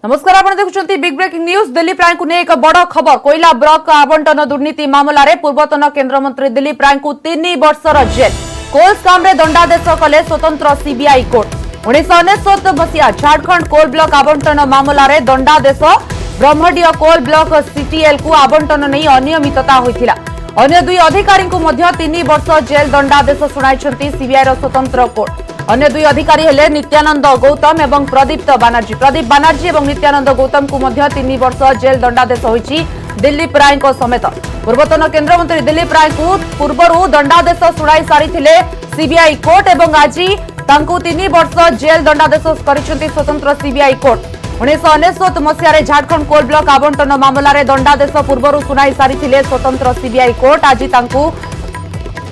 नमस्कार, आप देखुछंती big breaking news. Dilip राय को एक बड़ खबर। कोयला ब्लॉक आवंटन दुर्नीति मामलें पूर्वतन केंद्रमंत्री दिलीप राय को 3 वर्षर जेल, कोल स्काम रे दंडादेश कले स्वतंत्र सीबीआई कोर्ट। 1999 मसीहा झारखंड कोल ब्लॉक आवंटन मामलें दंडादेश ब्रह्मडीह कोल ब्लॉक सीटीएल को आवंटन नहीं अनियमितता होइथिला। अन्य 2 अधिकारी को 3 वर्ष जेल दंडादेश सुनाई सीबीआई स्वतंत्र कोर्ट। अन्य 2 अधिकारी हेले नित्यानंद गौतम एवं प्रदीप बानार्जी और नित्यानंद गौतम को 3 वर्ष जेल दंडादेश होइछि दिलीप राय समेत। पूर्वतन केंद्रमंत्री दिलीप राय को पूर्व दंडादेश सुनाई सारी सीबीआई कोर्ट एवं आज 3 वर्ष जेल दंडादेश करिसेंति स्वतंत्र सीबीआई कोर्ट। 1999 मसीह झारखंड कोल ब्लॉक आवंटन मामलें दंडादेश पूर्व सुनाई सारी स्वतंत्र सीबीआई कोर्ट। आज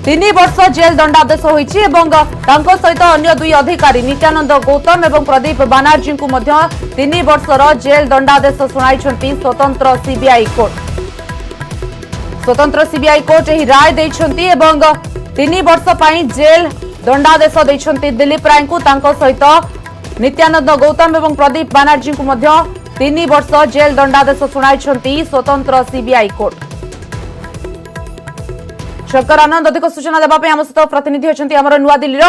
3 वर्ष जेल दंडादेश होइछि एवं तांको सहित अन्य 2 अधिकारी नित्यानंद गौतम एवं प्रदीप बानार्जी को 3 वर्षर जेल दंडादेश सुनाई स्वतंत्र सीबीआई कोर्ट। स्वतंत्र सीबीआई कोर्ट यही राय देइछंती एवं 3 वर्ष पई जेल दंडादेश देइछंती दिलीप राय को। तांको सहित नित्यानंद गौतम एवं प्रदीप बानार्जी को 3 वर्ष जेल दंडादेश सुनाई स्वतंत्र सीबीआई कोर्ट। शंकर आनंद अधिक सूचना देवाई आम सहित प्रतिनिधि अच्छा आम नुआदिल्ली।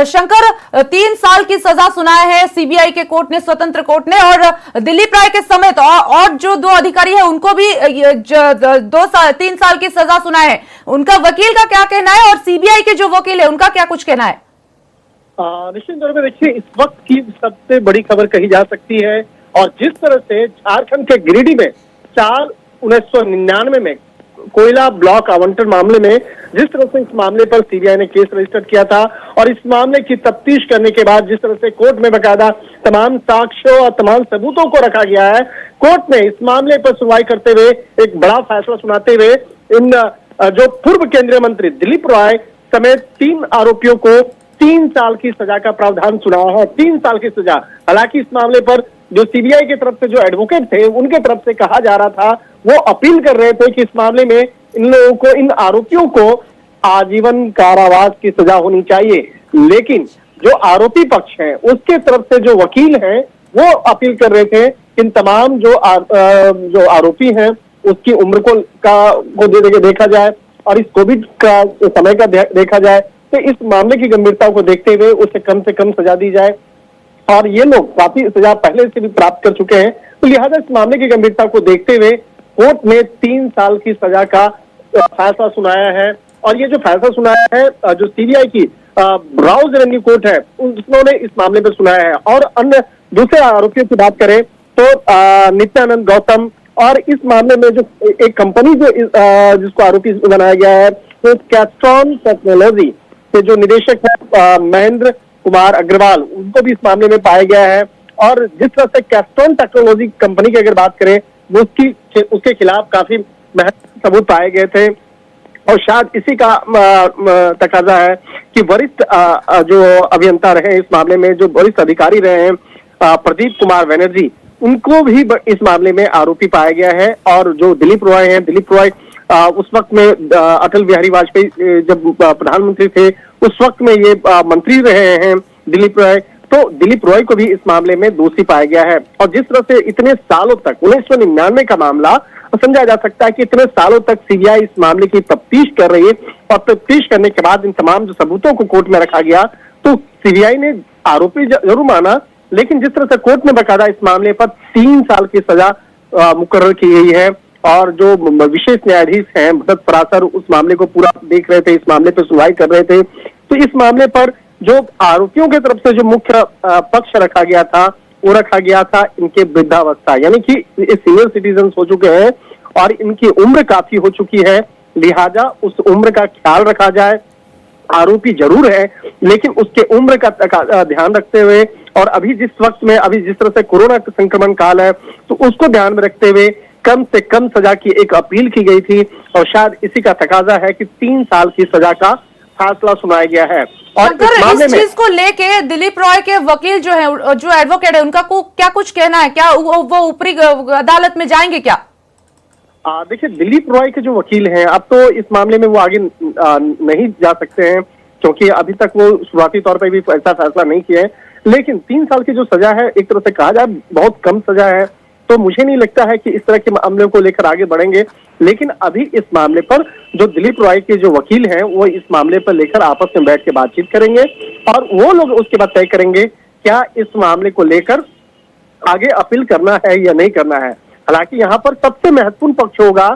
शंकर, 3 साल की सजा सुनाया है सीबीआई के कोर्ट ने, स्वतंत्र कोर्ट ने, और दिलीप राय के समेत और जो 2 अधिकारी है उनको भी 3 साल की सजा सुनाया है। उनका वकील का क्या कहना है और सीबीआई के जो वकील है उनका क्या कुछ कहना है? निश्चित तौर पर देखिए, इस वक्त की सबसे बड़ी खबर कही जा सकती है, और जिस तरह से झारखंड के गिरिडीह में 1999 में कोयला ब्लॉक आवंटन मामले में जिस तरह से इस मामले पर सीबीआई ने केस रजिस्टर किया था, और इस मामले की तफ्तीश करने के बाद जिस तरह से कोर्ट में बकायदा तमाम साक्ष्यों और तमाम सबूतों को रखा गया है, कोर्ट ने इस मामले पर सुनवाई करते हुए एक बड़ा फैसला सुनाते हुए इन जो पूर्व केंद्रीय मंत्री दिलीप राय समेत 3 आरोपियों को 3 साल की सजा का प्रावधान सुनाया है। 3 साल की सजा। हालांकि इस मामले पर जो सीबीआई की तरफ से जो एडवोकेट थे उनके तरफ से कहा जा रहा था, वो अपील कर रहे थे कि इस मामले में इन लोगों को, इन आरोपियों को आजीवन कारावास की सजा होनी चाहिए। लेकिन जो आरोपी पक्ष है उसके तरफ से जो वकील हैं वो अपील कर रहे थे कि इन तमाम जो आरोपी हैं उसकी उम्र को देखा जाए और इस कोविड का समय का देखा जाए, तो इस मामले की गंभीरता को देखते हुए उसे कम से कम सजा दी जाए। और ये लोग काफी सजा पहले से भी प्राप्त कर चुके हैं, तो लिहाजा इस मामले की गंभीरता को देखते हुए कोर्ट ने 3 साल की सजा का फैसला सुनाया है। और ये जो फैसला सुनाया है जो सीबीआई की ब्राउज रेवेन्यू कोर्ट है उन्होंने इस मामले पर सुनाया है। और अन्य दूसरे आरोपियों की बात करें तो नित्यानंद गौतम, और इस मामले में जो एक कंपनी जिसको आरोपी बनाया गया है तो कैस्ट्रॉन टेक्नोलॉजी के जो निदेशक है महेंद्र कुमार अग्रवाल, उनको भी इस मामले में पाया गया है। और जिस तरह से कैस्ट्रॉन टेक्नोलॉजी कंपनी की अगर बात करें उसके खिलाफ काफी महत्वपूर्ण सबूत पाए गए थे, और शायद इसी का तकाजा है कि वरिष्ठ जो अभियंता रहे इस मामले में, जो वरिष्ठ अधिकारी रहे हैं प्रदीप कुमार बनर्जी, उनको भी इस मामले में आरोपी पाया गया है। और जो दिलीप रॉय हैं, दिलीप रॉय उस वक्त में अटल बिहारी वाजपेयी जब प्रधानमंत्री थे उस वक्त में ये मंत्री रहे हैं दिलीप रॉय, तो दिलीप रॉय को भी इस मामले में दोषी पाया गया है। और जिस तरह से इतने सालों तक 1999 का मामला समझा जा सकता है कि इतने सालों तक सीबीआई इस मामले की तफ्तीश कर रही है, और तफ्तीश करने के बाद इन तमाम जो सबूतों को कोर्ट में रखा गया तो सीबीआई ने आरोपी जरूर माना, लेकिन जिस तरह से कोर्ट ने बकायदा इस मामले पर 3 साल की सजा मुकर्रर की गई है। और जो विशेष न्यायाधीश हैं भरत पराशर उस मामले को पूरा देख रहे थे, इस मामले पर सुनवाई कर रहे थे, तो इस मामले पर जो आरोपियों की तरफ से जो मुख्य पक्ष रखा गया था वो रखा गया था इनके वृद्धावस्था, यानी कि ये सीनियर सिटीजन हो चुके हैं और इनकी उम्र काफी हो चुकी है, लिहाजा उस उम्र का ख्याल रखा जाए। आरोपी जरूर है लेकिन उसके उम्र का ध्यान रखते हुए, और अभी जिस वक्त में अभी जिस तरह से कोरोना संक्रमण काल है तो उसको ध्यान में रखते हुए कम से कम सजा की एक अपील की गई थी, और शायद इसी का तकाजा है कि 3 साल की सजा का फैसला सुनाया गया है। और अगर इस चीज को लेके दिलीप रॉय के वकील जो है, जो एडवोकेट है, उनका क्या कुछ कहना है? क्या वो ऊपरी अदालत में जाएंगे क्या? देखिए, दिलीप रॉय के जो वकील हैं अब तो इस मामले में वो आगे नहीं जा सकते हैं, क्योंकि अभी तक वो शुरुआती तौर पर भी ऐसा फैसला नहीं किया है। लेकिन 3 साल की जो सजा है, एक तरह से कहा जाए बहुत कम सजा है, तो मुझे नहीं लगता है कि इस तरह के मामले को लेकर आगे बढ़ेंगे। लेकिन अभी इस मामले पर जो दिलीप रॉय के जो वकील हैं वो इस मामले पर लेकर आपस में बैठ के बातचीत करेंगे और वो लोग उसके बाद तय करेंगे क्या इस मामले को लेकर आगे अपील करना है या नहीं करना है। हालांकि यहाँ पर सबसे महत्वपूर्ण पक्ष होगा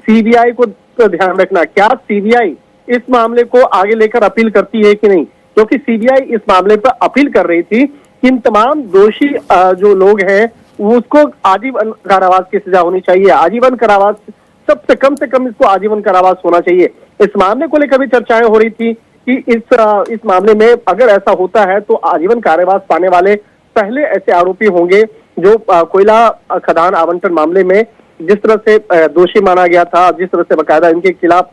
सीबीआई को ध्यान रखना, क्या सीबीआई इस मामले को आगे लेकर अपील करती है कि नहीं, क्योंकि सीबीआई इस मामले पर अपील कर रही थी कि इन तमाम दोषी जो लोग हैं उसको आजीवन कारावास की सजा होनी चाहिए, आजीवन कारावास सबसे कम से कम इसको आजीवन कारावास होना चाहिए। इस मामले को लेकर भी चर्चाएं हो रही थी कि इस मामले में अगर ऐसा होता है तो आजीवन कारावास पाने वाले पहले ऐसे आरोपी होंगे जो कोयला खदान आवंटन मामले में जिस तरह से दोषी माना गया था, जिस तरह से बकायदा इनके खिलाफ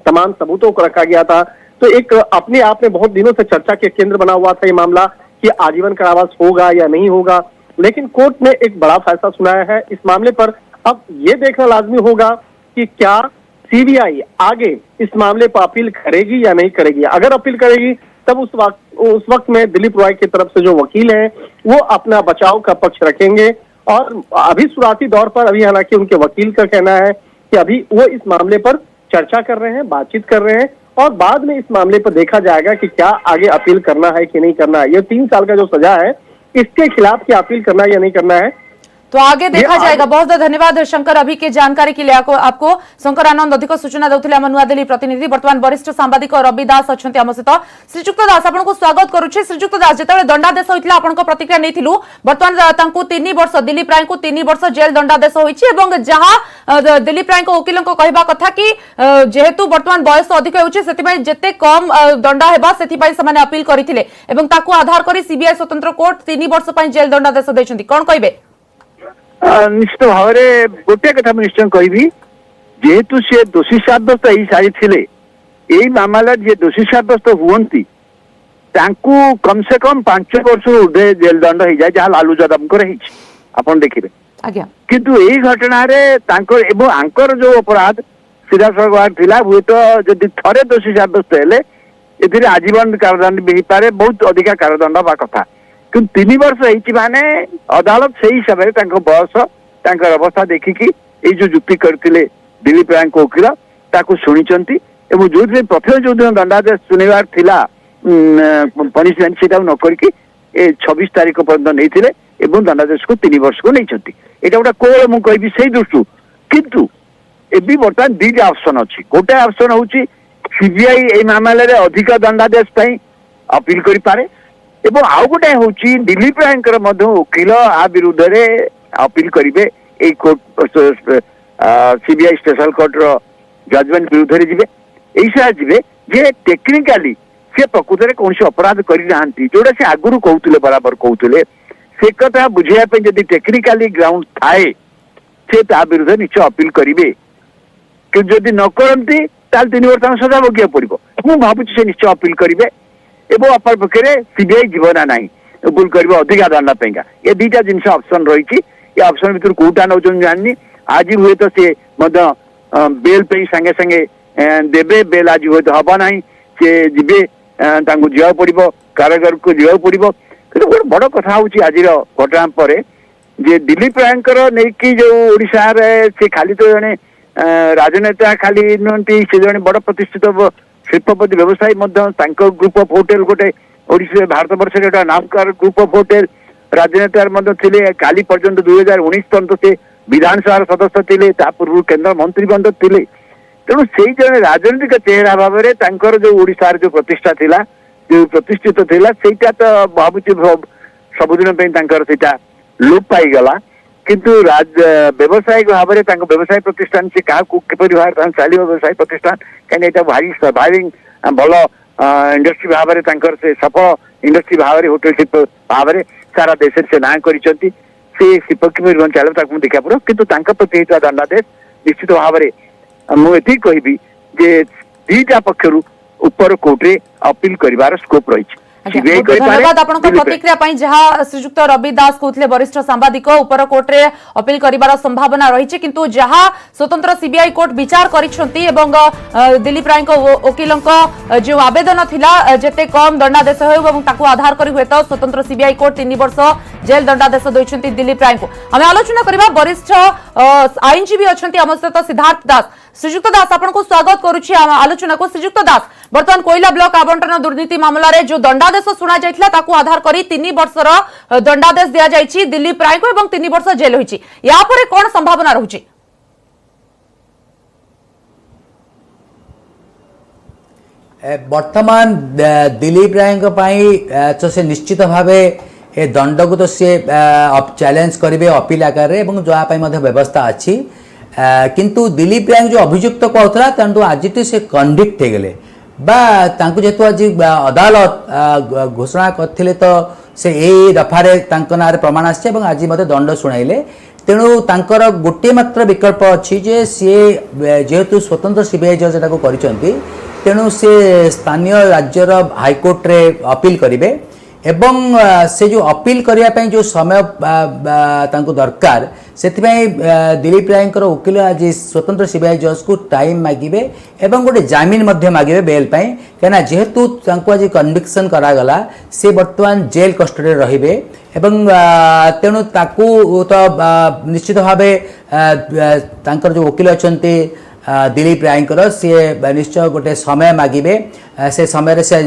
तमाम सबूतों को रखा गया था। तो एक अपने आप में बहुत दिनों से चर्चा के केंद्र बना हुआ था ये मामला कि आजीवन कारावास होगा या नहीं होगा। लेकिन कोर्ट ने एक बड़ा फैसला सुनाया है इस मामले पर। अब ये देखना लाजमी होगा कि क्या सीबीआई आगे इस मामले पर अपील करेगी या नहीं करेगी। अगर अपील करेगी तब उस वक्त में दिलीप रॉय की तरफ से जो वकील हैं वो अपना बचाव का पक्ष रखेंगे और अभी शुरुआती दौर पर अभी हालांकि उनके वकील का कहना है कि अभी वो इस मामले पर चर्चा कर रहे हैं, बातचीत कर रहे हैं और बाद में इस मामले पर देखा जाएगा कि क्या आगे अपील करना है कि नहीं करना है। ये 3 साल का जो सजा है इसके खिलाफ क्या अपील करना है या नहीं करना है तो आगे देखा जाएगा। बहुत बहुत धन्यवाद शंकर अभी के जानकारी के लिए। आपको शंकर आनंद अधिक सूचना देउथिले हम नुआदिल्ली प्रतिनिधि। वर्तमान वरिष्ठ सांबादिक रवि दास अच्छन्ति हम सहित। श्रीजुक्त दास आपनको स्वागत करूछि। श्रीजुक्त दास जेतेबेले दंडादेश होइतिला आपनको प्रतिक्रिया नेथिलु, वर्तमान तांको 3 वर्ष दिलीप राय को 3 वर्ष जेल दंडादेश होइछि एवं जहां दिलीप राय को वकील को कहबा कथा कि जेहेतु वर्तमान बयस अधिक होउछि सेतिबे जेते कम दंडा हेबा सेतिबे समान अपील करिथिले एवं ताको आधार करी सीबीआई स्वतंत्र कोर्ट 3 वर्ष पई जेल दंडादेश दैछन्ति, कोन कहबे? निश्चित भाव में गोटे कथा निश्चय कहि जेहेतु सी दोषी सब्यस्त हो सारी यही मामला जे दोषी सब्यस्त हुंती कम से कम 5 वर्ष ऊर्धे जेल दंड हो जाए जहाँ लालू यादव आप देखिए। किंतु यही घटना आंकर जो अपराध सीधा थिला हुए तो जदि थरे दोषी सब्यस्त हेले आजीवन कारादंड भी पारे, बहुत अधिका कारादंड हवा कथा। किंतु 3 वर्ष होती माने अदालत से ही समय बयस अवस्था देखिकी जो जुक्ति करते दिलीप राय वकील ताकू शुणी जो प्रथम जो दिन दंडादेश शुणवार थिला पनिशमेंट से न करके 26 तारीख पर्यटन नहीं दंडादेश को 3 वर्ष को नहीं यहाँ गोटे कोल मुझे से दृष्टि। किंतु एबी बर्तमान 2टा ऑप्शन अच्छी। गोटे ऑप्शन हूँ सीबीआई ए मामले अधिक दंडादेश अपील करें एवं आउ गोटे हूँ दिलीप राय वकील आ विरुद्ध में अपील करेंगे court CBI special court judgement विरुद्ध में जी जी जे टेक्निकाली से प्रकृत में कौन अपराध करना जोटा से आगुरी कहते बराबर कहते से कथा बुझाई जब टेक्निकाली ग्राउंड थाए से विरुद्ध निश्चय अपील करेंगे कि जदि न करती 3 वर्ष सजा भोग पड़ो। मुझे भावुँ से निश्चय अपील करेंगे एवं अपर पक्षे सीबीआई जीवन ना अपील कर अधिका दंड पाइंगा। ये 2टा जिनस ऑप्शन रही ऑप्शन भर कौटा नौ जानी आज हुए तो सी बेल पे संगे संगे देवे बेल आज हुए तो हवा ना सी जी जा पड़ो कारागार को जा पड़ो। गोटे बड़ कथा हूँ आज घटना पर जे दिलीप राय नहीं जो ओडिशा से खाली तो जड़े राजनेता खाली नुहति से जड़े बड़ प्रतिष्ठित शिल्पपति व्यवसायी ग्रुप ऑफ होटेल गोटे ओडिशा भारत वर्ष गोटे नामकार ग्रुप ऑफ होटेल राजनेता काली पर्यंत 2019 पर्यंत से विधानसभा सदस्य थे पूर्व केन्द्र मंत्री थे। तेणु से जड़े राजनीतिक चेहरा भाव में जो ओडिशा जो प्रतिष्ठा थिला जो प्रतिष्ठित थिला सेटा तो भावुँ सबुदिन लोप पाईगला। किंतु व्यावसायिक भाव में व्यवसाय प्रतिष्ठान से क्या भाव चलो व्यवसाय प्रतिष्ठान कहीं भारी सर्वाइविंग भल इंडस्ट्री भाव में से सफल इंडस्ट्री भाव में होटेल शिल्प भाव में सारा देश से ना कर शिल्प केमी चलो देखा पड़ो। किंतु प्रति दंडादेश निश्चित भाव में मुझे कहबी जे 2टा पक्षर ऊपर कोर्टे अपील कर स्कोप रही। सीबीआई बहुत धन्यवाद आपन प्रतिक्रिया पई जहां श्रीजुक्त रवि दास कहते वरिष्ठ सांबादिक उपर कोर्ट रे अपील करिवार संभावना रही किंतु जहां स्वतंत्र सीबीआई कोर्ट विचार करिसेंती एवं दिलीप राय वकिल जो आवेदन थिला जेते कम दंडादेश हो एवं ताकू आधार करी हुए तो स्वतंत्र सीबीआई कोर्ट 3 वर्ष जेल दंडादेश दैछंती दिलीप राय को हमें आलोचना करबा वरिष्ठ आईनजीवी अछंती हम सहित सिद्धार्थ दास श्रीजुक्त दास आपन को स्वागत करूछि आलोचना को श्रीजुक्त दास वर्तमान कोयला ब्लॉक आवंटन दुर्नीति मामला रे जो दंडादेश सुना जाइथिला ताकू आधार करी 3 वर्षर दंडादेश दिया जाइछि दिलीप राय को एवं 3 वर्ष जेल होइछि या परे कोन संभावना रहुछि वर्तमान दिलीप राय तो से निश्चित भाव ए दंड को तो सी चैलेंज करेंगे अपील आकार जहाँपाई व्यवस्था अच्छी किंतु दिलीप राय जो अभियुक्त कहला आज से कन्विक्ट हो गले जेहेतु आज अदालत घोषणा करते तो से यही दफारे ना प्रमाण आसी आज दंड शुणाइले तेणु तांकर गोटे मात्र विकल्प अच्छी जे सी जेहेतु स्वतंत्र सीबीआई जज को करिसेंती तेणु से स्थानीय राज्यर हाईकोर्ट रे अपील करेंगे एवं से जो अपील करने जो समय तांको दरकार से दिलीप राय वकिल आज स्वतंत्र सीबीआई जज को टाइम मागिबे एवं गोटे जमीन मागिबे बेल कहीं जेहेतु आज कन्विक्शन करागला से बर्तमान जेल कस्टडी रहिबे एवं तेणु ताकू तो निश्चित भाव जो वकिल अच्छे दिलीप राय सी निश्चय गोटे समय मागिबे से समय से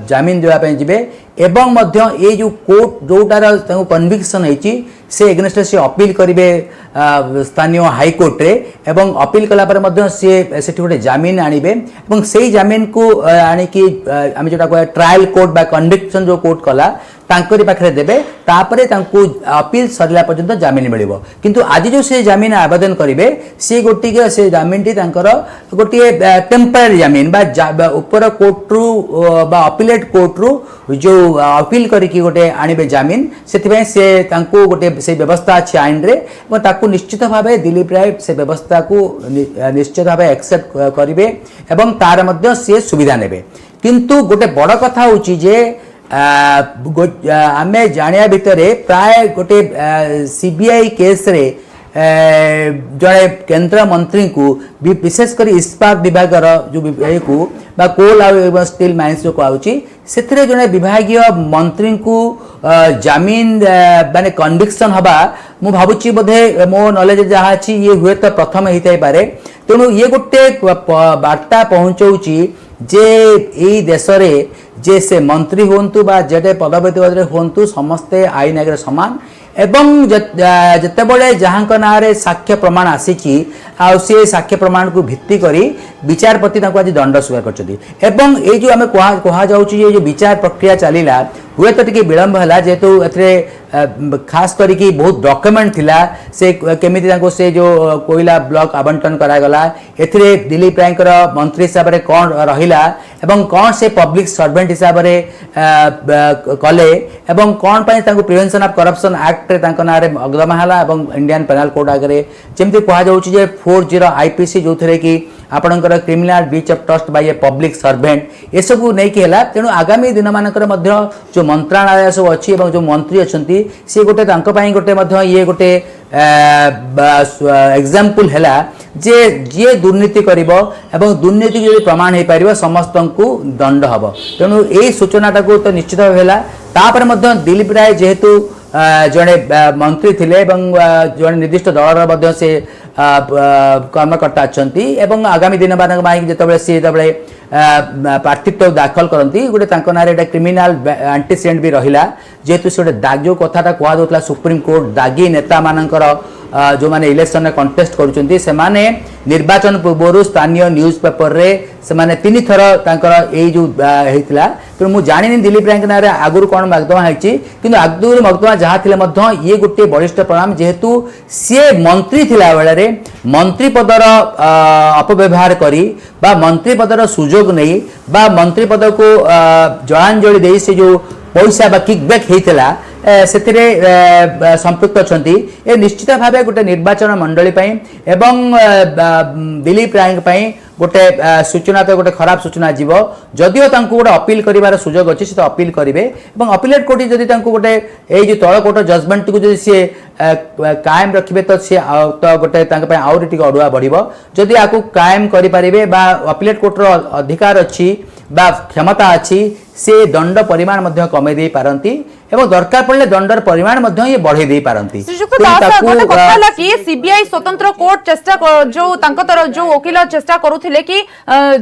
जमीन देवाई जीवे एवं मध्य ये जो कोर्ट जोटार कन्विक्शन होती से एग्नेस्ट से अपील करेंगे स्थानीय हाईकोर्ट रे एवं अपील कलापर सी गोटे जमीन आणबे एवं से जमीन को आणिकी आम जो ट्रायल कोर्ट बा कन्विक्शन जो कोर्ट कला तांकरी पाखे देवे तापरे तांकू अपील सरला पर्यंत जमीन मिलिबो किंतु आज जो से जमीन आवेदन करेंगे सी गोटे से जमीन टी गोटे टेम्पररी जमीन बा ऊपर कोर्ट रु बा अपीलेट कोर्ट रु जो अपील करके गोटे आणबे जमीन से तांकू गोटे से व्यवस्था अच्छी आईन रे ताकू निश्चित भाव दिलीप राय से व्यवस्था को निश्चित भाव एक्सेप्ट करेंगे एवं तार मध्य से सुविधा नेबे किंतु गोटे बड़ कथा होची जे आमे जानिया भितर प्राय गोटे सीबीआई केस रे जड़े केंद्र मंत्री को विशेषकर इस्पात विभाग जो विभाग को बा कोल एवं स्टील माइंस जो कहूँ से जड़े विभागीय मंत्री को जमीन माने कन्विक्शन हवा मु भावुची बोधे मो नॉलेज जहाँ अच्छी ये हुए तो प्रथम होता ही पारे तेणु ये गोटे वार्ता पहुँचाऊँची जे यही देश रे जे से मंत्री हुंतु बा जेटे पदवी पद हुंतु समस्ते आईन आगे समान एवं जते बड़े जहाँ ना रे साक्ष्य प्रमाण आसी से साक्ष्य प्रमाण को भित्ति करी विचारपति आज दंड स्वीकार कर ये जो आम कह जो विचार प्रक्रिया चलला हुए तो टी विलंब है जेहेतु खास करके बहुत डॉक्यूमेंट थिला से केमी से जो कोयला ब्लॉक आवंटन करागला एथिरे दिलीप राय मंत्री हिसाब से कौन रहिला एवं कौन से पब्लिक सर्वेंट हिसाब से कले एवं कौन प्रिवेंशन ऑफ करप्शन एक्ट ना अगदमा है इंडियन पेनल कोड आगे जमी कहुचे 40 आईपीसी जो थे कि आपणकर criminal breach of trust by a public servant ये सब नहीं कि तेणु आगामी दिन मानकर जो मंत्रालय सब अच्छी जो मंत्री अच्छा सी गोटे गोटे ये गोटे एग्जाम्पल है जे जी दुर्नीति करिवो एवं दुर्नीति जो प्रमाण हो पार समस्त को दंड हम तेणु यही सूचनाटा को तो निश्चित भाव दिलीप राय जेहेतु जड़े मंत्री थिले जड़े निर्दिष्ट दलर से कर्मकर्ता अच्छा आगामी दिन मान जो सी प्रार्थित्व दाखल करती गोटे ना क्रिमिनाल एंटीसीडेंट भी रहा जेहेतु से गोटे जो कथा कहला सुप्रीम कोर्ट दागी नेता मानकर जो माने इलेक्शन कंटेस्ट करुचंती से माने निर्वाचन पूर्व स्थानीय न्यूज पेपर रे से माने 3 थर तांकर ए जो हेतिला तो मु जानिनी दिलीप राय ना आगुर कोन मकदमा हेची किंतु आगुर मकदमा जहा थिले मध्य ये गोटे वरिष्ठ प्रणाम जेहेतु सी मंत्री थिला बेले रे मंत्री पदर अपव्यवहार करी बा मंत्री पदर सुजोग नहीं बा मंत्री पद को जलांजलि दे से जो पैसा बा किकबैक हेतिला ସେଥିରେ संपृक्त अछंती ए निश्चित भाव गोटे निर्वाचन मंडली एवं दिलीप राय गोटे सूचना तो गोटे खराब सूचना जीव जदिओ गोटे अपील कर सुजोग अच्छी से अपील करेंगे अपीलेट कोर्ट जदि गोटे ये तल कोर्ट जजमेंट को जब सी कायम रखिए तो सी तो गोटे आउरी टी अड़ुआ बढ़ जदि आपको कायम करें अपीलेट कोर्टर अधिकार अच्छी क्षमता अच्छी से दंड परिमाण कमे दे पारती एवं दरकार पड़े दंडर परिमाण बढ़े दे पारती सीबीआई स्वतंत्र कोर्ट चेष्टा जो जो वकिल चेष्टा करुथिले कि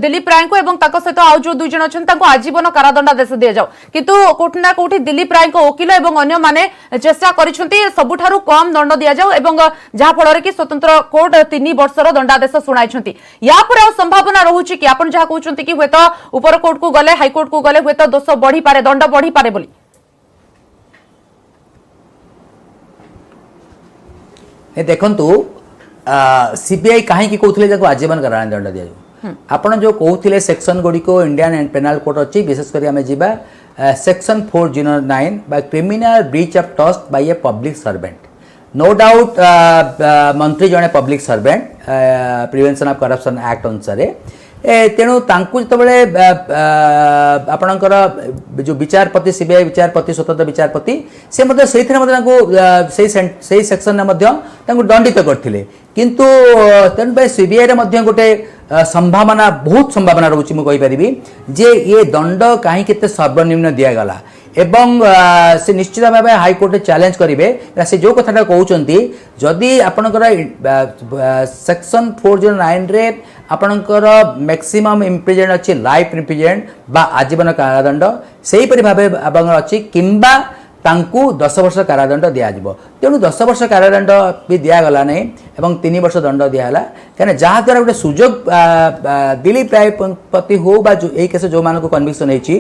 दिलीप राय को एवं सहित आउ जो दुई जन अच्छा आजीवन कारादंडादेश दि जाओ किंतु कोठी ना कोठी दिलीप राय को वकिल एवं अन्य माने चेष्टा करिसेंती सबुठारु कम दंड दि जाओ एवं जहा फल कि स्वतंत्र कोर्ट 3 वर्षर दंडादेश सुनाइछंती या पर संभावना रहुछि कि आपण जहा कहउछंती कि होतो ऊपर कोर्ट को गले हाई कोर्ट को गले होतो दोष बढ़ी पारे दंड बढ़ी पारे बोली देखंतु सीबीआई कहीं कहते आजीवन कारावास दंड दि जाऊ आपण जो कहते सेक्शन गुड़ी को इंडियन पेनाल कोड अच्छी विशेषकर आम जा section 409 by criminal breach of trust by a public servant no doubt मंत्री जड़े public servant prevention of corruption act अनुसार तेणु जिते आपणकर जो विचारपति सीबीआई विचारपति स्वतंत्र विचारपति से सेक्शन दंडित करते किंतु तेणु सीबीआई गोटे संभावना बहुत संभावना रोचे मुझे जे ये दंड कहीं केते सर्वनिम्न दिगला एवं से निश्चित भाव हाईकोर्ट चैलेंज करेंगे से जो कथा कहते जदि आपणकर सेक्शन 409 रे आपणकर मैक्सिमम इम्प्रिजन अच्छी लाइफ इम्प्रिजन बा आजीवन कारादंड से भाव अच्छी किंबा तांकू 10 वर्ष कारादंड दिज्व तेणु 10 वर्ष कारादंड भी दिगला नहीं एवं 3 वर्ष दंड दिहला कहीं जहाद्वारा गोटे सुजोग दिलीप राय प्रति हो यही केस जो मानक कन्विक्शन होती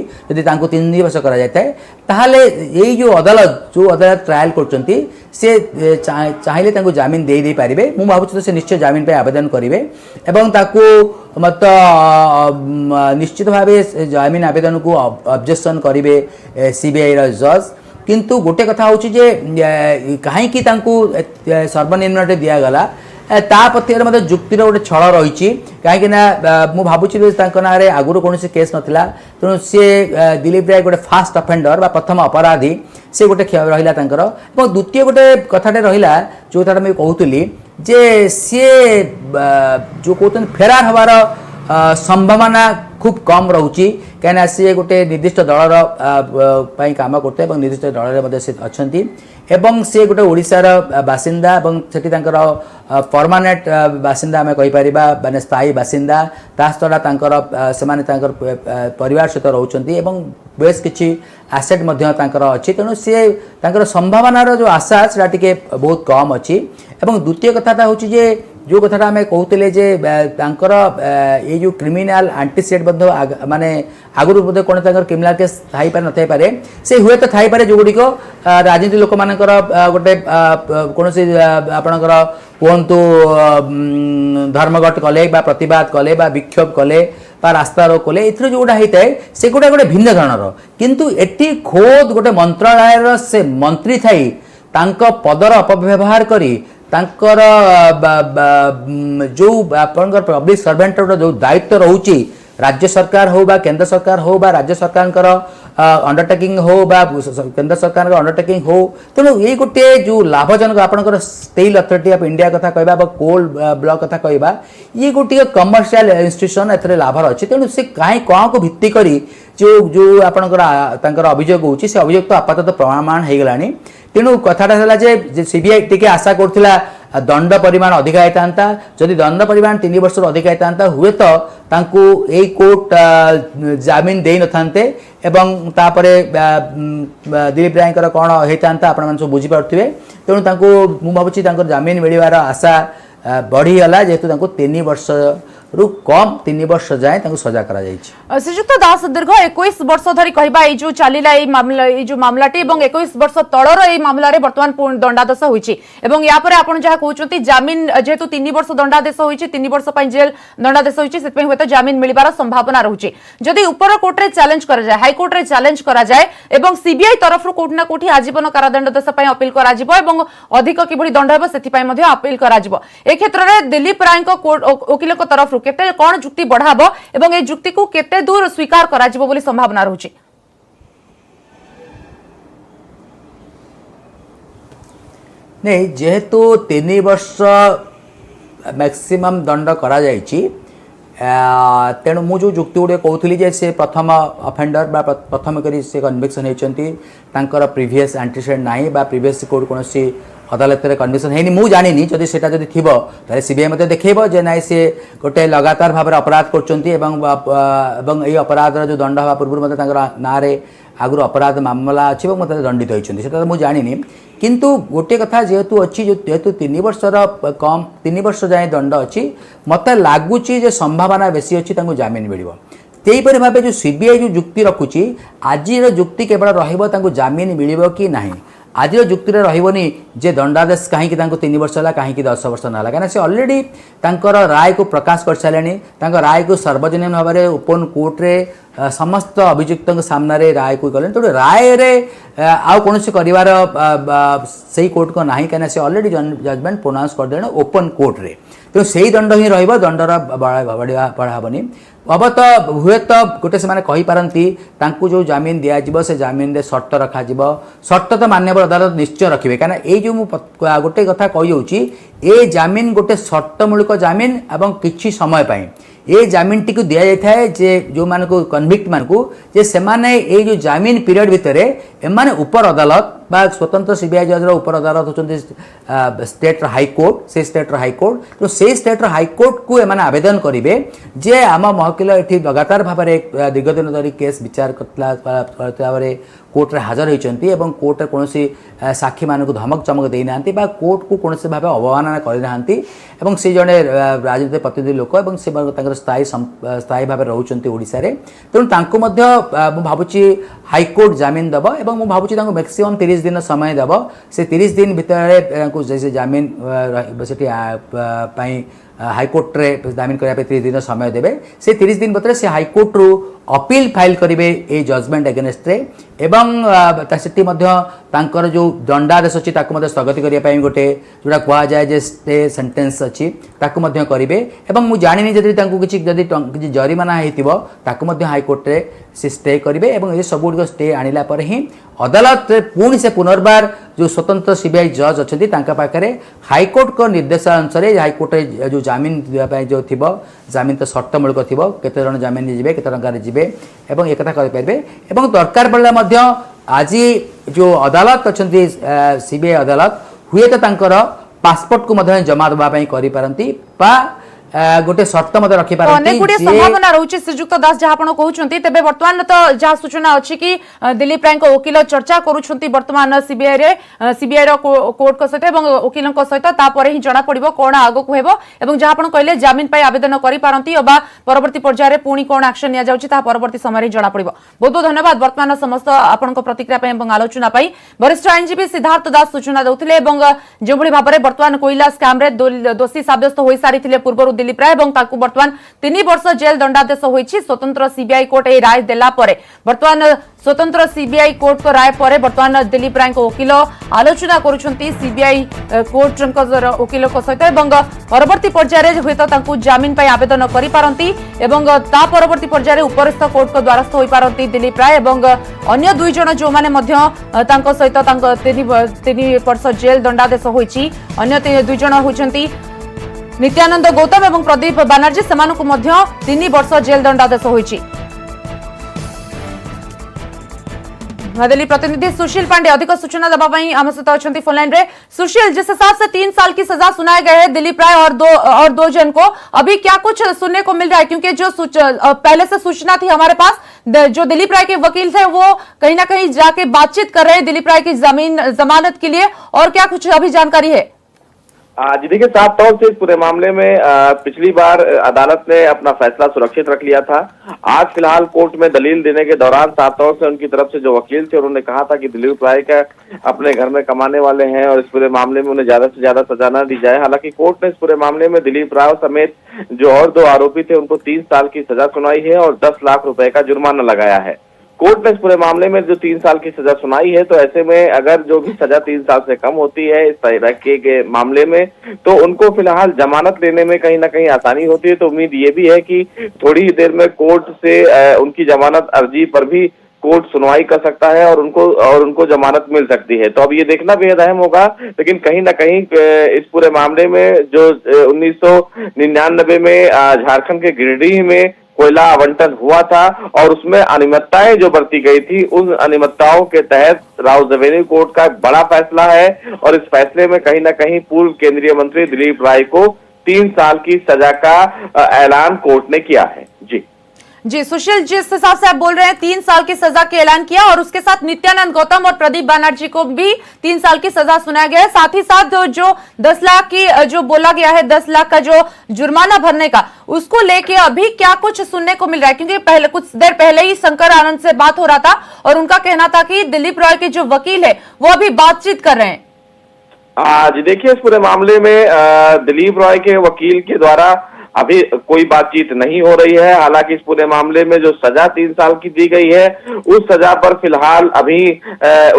3 वर्ष कर जो अदालत ट्रायल कर चाहिए जमीन दे पारे मुझे भावुँ से निश्चय जमीन पे आवेदन करेंगे मत निश्चित भाव जमीन आवेदन को ऑब्जेक्शन करेंगे सीबीआई जज किंतु गोटे कथा हूँ जे कहीं सर्वनिम्न दिगला ता प्रति जुक्तिर गोटे छल रही कहीं मुझे भावुँ ना आगुरी कौन केस नाला तेणु सी दिलीप राय गोटे फास्ट अफेंडर प्रथम अपराधी से गोटे रहा द्वितीय गोटे कथाटे रहा जो कथा मुझे कहूली जे सी जो कहते फेरार हबार संभावना खूब कम रोचे कहीं सी गोटे निर्दिष्ट दलर काम करते निर्दिष्ट दल अच्छा एवं सी गोटे ओडिशार बासिंदा से परमानेंट बासिंदा आम कहीपर माने स्थायी बासिंदा छड़ा से परिवार सहित रोचंती बेस किसी आसेट अच्छी तेणु सी संभावनार जो आशा से बहुत कम अच्छी द्वितीय कथा हूँ जे जो कथा आम कहते जे ये जो क्रिमिनाल आंटीसीडेट माने आगुरी कौन क्रिमिनाल केस थी पारे न पारे से हुए तो थी पारे जो गुड़िक राजनीति लोक मान गोटे कौन आपणकर कहतु धर्मघट कले प्रतिवाद कले विक्षोभ कले रास्ता रोक कले ए जोटा होता है से गोटे गोटे भिन्न धरणर किंतु एटी खोद गोटे मंत्रालय से मंत्री थी पदर अपव्यवहार करी तांकर जो आपनकर पब्लिक सर्वेंट जो दायित्व रोचे राज्य सरकार हो बा केंद्र सरकार हो बा राज्य सरकार अंडरटेकिंग हो बा केंद्र सरकार अंडरटेकिंग हो तेणु ये गोटे जो लाभजनक आपनकर स्टील अथॉरिटी ऑफ इंडिया कथा कहबा कोल ब्लॉक कथा कहबा ये गोटे कमर्शियल इंस्टीट्यूशन एथरे लाभर अच्छी तेणु से कहीं कौन को भित्ति करी जो जो आपनकर अभियोग होची से अभियोग तो आपातत प्रमाण हो गलानी तेणु कथाटा है सीबीआई टी आशा करथिला दंड परिमाण अधिका होता जदि दंड परिमाण 3 वर्ष अधिका होता हुए तो यही कोर्ट जमीन दे न था दिलीप राय कौन होता आप बुझीपे तेणु मुझे भावुँ जमीन मिलवार आशा बढ़ीगला जेहेतु 3 वर्ष रु कम 3 वर्ष जाए तांको सजा करा जायछि। श्रीजुक्त दास दीर्घ 21 वर्ष धरी कहबा ए जो चलिला ए मामलाटी एवं 21 वर्ष तलर ए मामला रे वर्तमान पूर्ण दंडादेश होईछि एवं या परे आपण जहा कहउछंती जामिन जेतु 3 वर्ष दंडादेश होईछि 3 वर्ष पई जेल दंडादेश होईछि सेतपई होय तो जामिन मिलिबार संभावना रहउछि। जदि ऊपर कोर्ट रे चैलेंज करा जाय हाई कोर्ट रे चैलेंज करा जाय एवं सीबीआई तरफ कोर्ट ना कोठी आजीवन कारादंडादेश पई अपील करा जिवो एवं अधिक किबळी दंड हेबो सेति पई मध्ये अपील करा जिवो। ए क्षेत्र रे दिलीप राय को वकील को तरफ केते कोन जुक्ति बढ़ाबो एवं ए जुक्ति को केते दूर स्वीकार करा जिवो बोली संभावना रहउछि। नहीं जेहेतु 3 वर्ष मैक्सिमम दंड करा जायछि तेणु मु जो जुक्ति गुड़े कहूली जे से प्रथम अफेंडर बा प्रथम करी से कन्विक्शन होती तांकर प्रीवियस एंटीसेडेंट नाही बा प्रीवियस कोड कोनसी अदालत रे कन्विक्शन हेनी मु जानिनी जदि सेटा जदि थिबो ताले सीबीआई मते देखैबो जे नाइ से गोटे लगातार भाव अपराध करचंती एवं एई अपराध जो दंड हवा पूर्व मते तांकर नारे आगुर अपराध मामला अछि एवं मते दंडित होइचंती सेटा मु जानिनी किंतु गोटे कथा जेहेतु अच्छी जेहेतु 3 वर्षर कम 3 वर्ष जाए दंड अच्छी मत लगुच संभावना बेसी अच्छी जमीन मिल तेपरी भाव जो सीबीआई जो जुक्ति रखुची आज जुक्ति केवल रमीन मिल कि ना आज जुक्ति रही जे दंडादेश कहीं 3 वर्ष है कहीं 10 वर्ष ना कहीं से अलरेडी राय को प्रकाश कर सारे राय को सार्वजनिक भाव में ओपन कोर्ट रे समस्त अभियुक्त सामने राय को कले तो राय रे आउ कौन कर सही कोर्ट को ना कहीं से अलरेडी जजमेंट प्रोनाउंस करदे ओपन कोर्ट रे तो सही दंड ही रही दंडर बढ़ाबनी हम तो हुए तो गोटे से कही पारती जो जमीन दिज्व से जमीन सर्त रखा सर्त तो मान्यवर अदालत निश्चय रखिए कहीं जो गोटे कथा कही ए जमीन गोटे सर्तमूलक जमीन एवं किछि समय पाई ये जमीन टी को दि जाए जे जो मान को कन्विक्ट मान को जे से माने ये जो जमीन पीरियड भितर एमाने ऊपर अदालत बा स्वतंत्र सीबीआई जज ऊपर अदालत होचंती स्टेट हाई कोर्ट से स्टेट हाई कोर्ट तो से स्टेट हाई कोर्ट को एमाने आवेदन करिवे जे आम महकिल एठी लगातार भाव में दीर्घ दिन धरी केस विचार करता कोर्ट रे हाजर होइचंती एवं कोर्ट रे कोनोसी साक्षी मान को धमक चमक देई नांती बा कोर्ट को कोनोसी भाव अवमानना करि नांती एवं से जने राजनीतिक प्रतिनिधि लोक एवं से तांकर स्थायी भाव रहउचंती ओडिसा रे तेणु तांको मध्य मु भाबुची हाई कोर्ट जमीन दबो एवं मु भाबुची तांको मैक्सिमम 30 दिन समय दबो से 30 दिन भितर तांको जैसे जमीन सेठी पई हाईकोर्ट रे जमीन करने 30 दिन समय देवे से 30 दिन भितर से हाईकोर्ट रु अपील फाइल करेंगे ये जजमेंट एगेन्स्ट रे एवं सेठी मध्य तांकर जो दंडादेश अच्छी स्थगित करने गोटे जोड़ा कह जाए जे स्टे सेंटेंस अच्छी करेंगे एवं मुझे जानी जदि किसी जरिमाना होता हाईकोर्ट रे से स्टे करेंगे एवं ये सब गुड़ स्टे आनिला पर ही अदालत पुणी से पुनर्बार जो स्वतंत्र सीबीआई जज अच्छा पाखे हाईकोर्ट को निर्देशानुसार हाईकोर्ट रे जो जमीन देवाई जो थी जमीन तो सर्तमूलक थी केते जन जमीन जी केते टंकार जी एवं एक करेंगे एवं दरकार पड़े आज जो अदालत अच्छा सीबीआई अदालत हुए तो तांकर पासपोर्ट को जमा देवाई कर गोटे शर्त मत रखि अनेक गुडी संभावना रहउछि श्रीजुक्त दास जहा आपण कहउछंती तबे वर्तमान तो जहा सूचना अछि कि दिलीप राय को वकील चर्चा करूछंती वर्तमान सीबीआई रो कोर्ट को सहित एवं वकील को सहित ता परे ही जणा पड़िबो कोन आगो को हेबो एवं जहा आपण कहले जमीन पय आवेदन करि पारंती अबा परवर्ती पर्याय रे पुणी कोन एक्शन निया जाउछि ता परवर्ती समय रे जणा पड़िबो। बहुत बहुत धन्यवाद वर्तमान समस्त आपण को प्रतिक्रिया पय एवं आलोचना पय। वरिष्ठ आईनजीवी सिद्धार्थ दास सूचना दउथिले एवं जे भली भाबरे वर्तमान कोइला स्कैम रे दोषी साब्यस्त होई सारिथिले पूर्वरु दिलीप राय एवं ताकू वर्तमान 3 वर्ष जेल दंडादेश होईछि। स्वतंत्र सीबीआई कोर्ट ए राय देला परे वर्तमान स्वतंत्र सीबीआई कोर्ट को राय परे वर्तमान दिलीप राय को वकील आलोचना करूछंती सीबीआई कोर्ट वकील को सहित एवं परवर्ती पर्याय हुए तो जमीन पर आवेदन करि पारंती एवं ता परवर्ती पर्याय उपरस्थ कोर्ट को द्वारस्थ होई पारंती दिलीप राय एवं अन्य 2 जण जो माने मध्य तांको सहित तांको 3 वर्ष जेल दंडादेश होईछि। अन्य 2 जण होइछंती नित्यानंद गौतम एवं प्रदीप बानर्जी सेमानकु मध्य 3 वर्ष जेल दंडादेश होईछि। नदिल्ली प्रतिनिधि सुशील पांडे अधिक सूचना दबाई आम सहित अच्छा फोनलाइन रे। सुशील, जिस हिसाब से 3 साल की सजा सुनाए गए हैं दिलीप राय और दो जन को, अभी क्या कुछ सुनने को मिल रहा है? क्योंकि जो पहले से सूचना थी हमारे पास, जो दिलीप राय के वकील थे वो कहीं ना कहीं जाके बातचीत कर रहे हैं दिलीप राय की जमानत के लिए, और क्या कुछ अभी जानकारी है? जी देखिए, साफ तौर से इस पूरे मामले में पिछली बार अदालत ने अपना फैसला सुरक्षित रख लिया था। आज फिलहाल कोर्ट में दलील देने के दौरान साफ तौर से उनकी तरफ से जो वकील थे उन्होंने कहा था कि दिलीप राय का अपने घर में कमाने वाले हैं और इस पूरे मामले में उन्हें ज्यादा से ज्यादा सजा न दी जाए। हालांकि कोर्ट ने इस पूरे मामले में दिलीप राय समेत जो और 2 आरोपी थे उनको 3 साल की सजा सुनाई है और 10 लाख रुपए का जुर्माना लगाया है। कोर्ट ने इस पूरे मामले में जो 3 साल की सजा सुनाई है, तो ऐसे में अगर जो भी सजा 3 साल से कम होती है इस तरह के मामले में, तो उनको फिलहाल जमानत लेने में कहीं ना कहीं आसानी होती है। तो उम्मीद ये भी है कि थोड़ी ही देर में कोर्ट से उनकी जमानत अर्जी पर भी कोर्ट सुनवाई कर सकता है और उनको जमानत मिल सकती है। तो अब ये देखना बेहद अहम होगा, लेकिन कहीं ना कहीं इस पूरे मामले में जो 1999 में झारखंड के गिरिडीह में कोयला आवंटन हुआ था और उसमें अनियमितताएं जो बरती गई थी, उन अनियमितताओं के तहत राउस रेवेन्यू कोर्ट का एक बड़ा फैसला है और इस फैसले में कहीं ना कहीं पूर्व केंद्रीय मंत्री दिलीप राय को 3 साल की सजा का ऐलान कोर्ट ने किया है। जी सुशील, जिस हिसाब से आप बोल रहे हैं 3 साल की सजा का ऐलान किया और उसके साथ नित्यानंद गौतम और प्रदीप बनर्जी को भी 3 साल की सजा सुनाया गया है। साथ ही साथ जो 10 लाख की जो बोला गया है, 10 लाख का जो जुर्माना भरने का, उसको लेके अभी क्या कुछ सुनने को मिल रहा है? क्योंकि पहले कुछ देर पहले ही शंकर आनंद से बात हो रहा था और उनका कहना था कि दिलीप रॉय के जो वकील है वो अभी बातचीत कर रहे हैं। जी देखिए, इस पूरे मामले में दिलीप रॉय के वकील के द्वारा अभी कोई बातचीत नहीं हो रही है। हालांकि इस पूरे मामले में जो सजा 3 साल की दी गई है, उस सजा पर फिलहाल अभी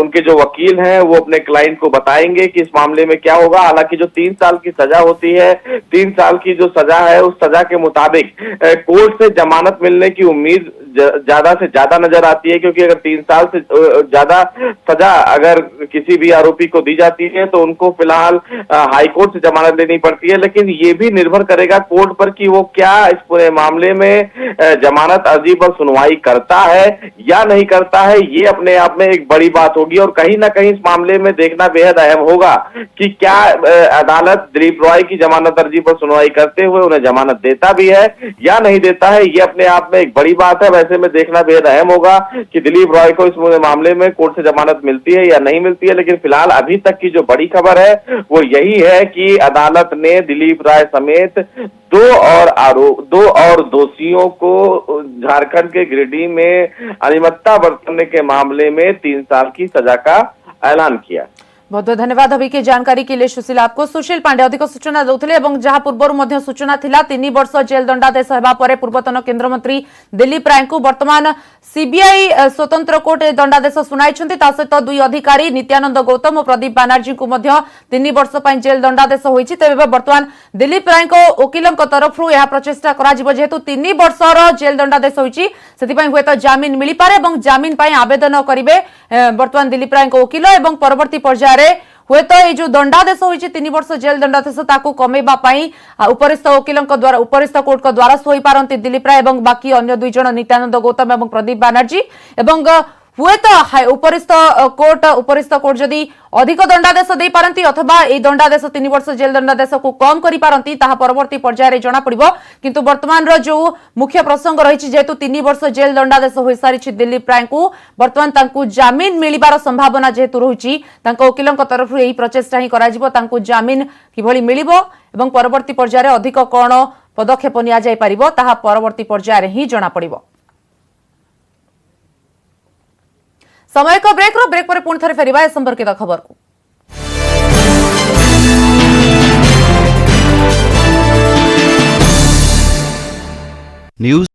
उनके जो वकील हैं वो अपने क्लाइंट को बताएंगे कि इस मामले में क्या होगा। हालांकि जो 3 साल की सजा होती है, 3 साल की जो सजा है, उस सजा के मुताबिक कोर्ट से जमानत मिलने की उम्मीद ज्यादा से ज्यादा नजर आती है, क्योंकि अगर 3 साल से ज्यादा सजा अगर किसी भी आरोपी को दी जाती है तो उनको फिलहाल हाईकोर्ट से जमानत लेनी पड़ती है। लेकिन ये भी निर्भर करेगा कोर्ट पर कि वो क्या इस पूरे मामले में जमानत अर्जी पर सुनवाई करता है या नहीं करता है। ये अपने आप में एक बड़ी बात होगी और कहीं ना कहीं इस मामले में देखना बेहद अहम होगा कि क्या अदालत दिलीप रॉय की जमानत अर्जी पर सुनवाई करते हुए उन्हें जमानत देता भी है या नहीं देता है। ये अपने आप में एक बड़ी बात है। वैसे में देखना बेहद अहम होगा कि दिलीप रॉय को इस मामले में कोर्ट से जमानत मिलती है या नहीं मिलती है। लेकिन फिलहाल अभी तक की जो बड़ी खबर है वो यही है कि अदालत ने दिलीप राय समेत 2 और दोषियों को झारखंड के गिरिडीह में अनियमितता बरतने के मामले में 3 साल की सजा का ऐलान किया। बहुत बहुत धन्यवाद अभी की जानकारी के लिए सुशील आपको। सुशील पांडे अधिक सूचना देउथिले एवं जहां पूर्व सूचना थिला 3 वर्ष जेल दंडादेश हेबा परे पूर्वतन केंद्रमंत्री दिलीप राय को वर्तमान सीबीआई स्वतंत्र कोर्ट दंडादेश सुनाई सहित 2 अधिकारी नित्यानंद गौतम और प्रदीप बनर्जी को 3 वर्ष जेल दंडादेश होईछि। तेबे वर्तमान दिलीप राय को वकीलक तरफ यह प्रचेष्टा करा जेहेतु 3 वर्षर जेल दंडादेश होईछि, सेतिपई हुएत जामिन मिली पारे एवं जामिन पाई आवेदन करिवे वर्तमान दिलीप राय को वकील एवं परवर्ती पर्यायर हुएत ये जो दंडादेश होईछि 3 वर्ष जेल दंडादेश ताकू कमेबा पाई उपरिस्थ वकीलक द्वारा उपरिस्थ कोर्ट द्वारा सोई पारंती दिलीप राय एवं बाकी अन्य 2 जण नित्यानंद गौतम एवं प्रदीप बनर्जी एवं हुए तो उपरिस्थ कोर्ट जदि अधिक दंडादेश दे पारंती अथवा ए दंडादेश 3 वर्ष जेल दंडादेश को कम करि पारंती ताहा परवर्ती पर्यायर जना पड़िबो। किंतु वर्तमान रो जो मुख्य प्रसंग रही जेहेतु 3 वर्ष जेल दंडादेश होई सारी दिलीप राय को वर्तमान तांकु जामिन मिलिबार संभावना जेहेतु रहुची तांको वकीलक तरफ एही प्रचेष्टा ही कराजिबो तांकु जामिन किभली मिलिबो एवं परवर्ती पर्यायर अधिक कोन पदक्षेप निया जाय परिबो ताहा परवर्ती पर्यायर ही जना पड़िबो। समय का ब्रेक पर पुणी थे फेरिबा संपर्कित खबर को। न्यूज